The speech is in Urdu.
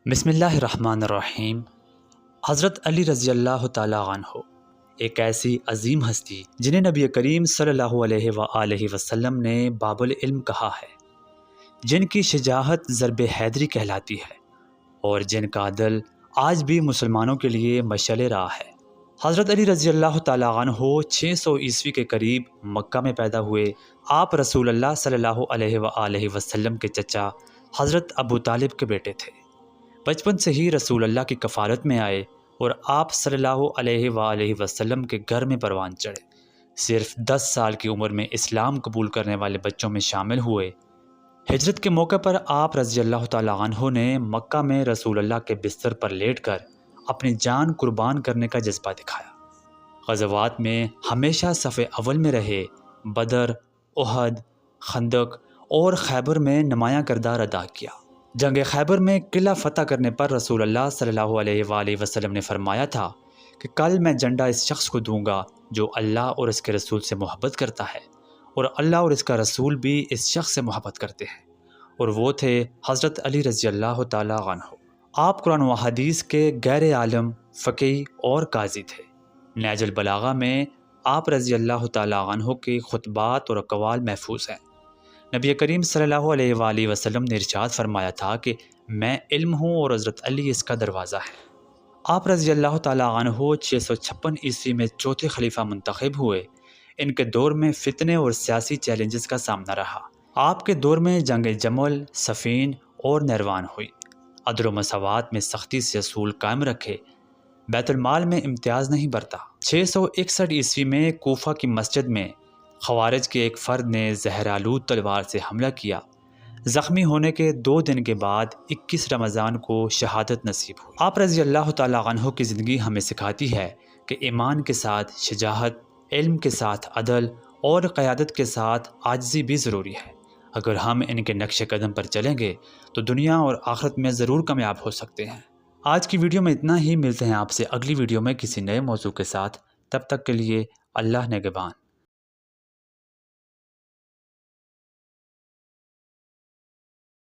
بسم اللہ الرحمن الرحیم۔ حضرت علی رضی اللہ تعالیٰ عنہ ایک ایسی عظیم ہستی جنہیں نبی کریم صلی اللہ علیہ وآلہ وسلم نے باب العلم کہا ہے، جن کی شجاعت ضرب حیدری کہلاتی ہے اور جن کا عدل آج بھی مسلمانوں کے لیے مشعل راہ ہے۔ حضرت علی رضی اللہ تعالیٰ عنہ 600 عیسوی کے قریب مکہ میں پیدا ہوئے۔ آپ رسول اللہ صلی اللہ علیہ وآلہ وسلم کے چچا حضرت ابو طالب کے بیٹے تھے۔ بچپن سے ہی رسول اللہ کی کفالت میں آئے اور آپ صلی اللہ علیہ وآلہ وسلم کے گھر میں پروان چڑھے۔ صرف 10 سال کی عمر میں اسلام قبول کرنے والے بچوں میں شامل ہوئے۔ ہجرت کے موقع پر آپ رضی اللہ تعالیٰ عنہ نے مکہ میں رسول اللہ کے بستر پر لیٹ کر اپنی جان قربان کرنے کا جذبہ دکھایا۔ غزوات میں ہمیشہ صف اول میں رہے۔ بدر، احد، خندق اور خیبر میں نمایاں کردار ادا کیا۔ جنگ خیبر میں قلعہ فتح کرنے پر رسول اللہ صلی اللہ علیہ وآلہ وسلم نے فرمایا تھا کہ کل میں جھنڈا اس شخص کو دوں گا جو اللہ اور اس کے رسول سے محبت کرتا ہے، اور اللہ اور اس کا رسول بھی اس شخص سے محبت کرتے ہیں، اور وہ تھے حضرت علی رضی اللہ تعالیٰ عنہ۔ آپ قرآن و حدیث کے غیر عالم، فقیہ اور قاضی تھے۔ نہج البلاغہ میں آپ رضی اللہ تعالیٰ عنہ کے خطبات اور اقوال محفوظ ہیں۔ نبی کریم صلی اللہ علیہ وآلہ وسلم نے ارشاد فرمایا تھا کہ میں علم ہوں اور حضرت علی اس کا دروازہ ہے۔ آپ رضی اللہ تعالیٰ عنہ 656 عیسوی میں چوتھے خلیفہ منتخب ہوئے۔ ان کے دور میں فتنے اور سیاسی چیلنجز کا سامنا رہا۔ آپ کے دور میں جنگ جمل، صفین اور نیروان ہوئی۔ عدل و مساوات میں سختی سے اصول قائم رکھے۔ بیت المال میں امتیاز نہیں برتا۔ 661 عیسوی میں کوفہ کی مسجد میں خوارج کے ایک فرد نے زہرآلود تلوار سے حملہ کیا۔ زخمی ہونے کے 2 دن کے بعد 21 رمضان کو شہادت نصیب ہوئی۔ آپ رضی اللہ تعالیٰ عنہ کی زندگی ہمیں سکھاتی ہے کہ ایمان کے ساتھ شجاعت، علم کے ساتھ عدل اور قیادت کے ساتھ عاجزی بھی ضروری ہے۔ اگر ہم ان کے نقش قدم پر چلیں گے تو دنیا اور آخرت میں ضرور کامیاب ہو سکتے ہیں۔ آج کی ویڈیو میں اتنا ہی۔ ملتے ہیں آپ سے اگلی ویڈیو میں کسی نئے موضوع کے ساتھ۔ تب تک کے لیے اللہ نگہبان۔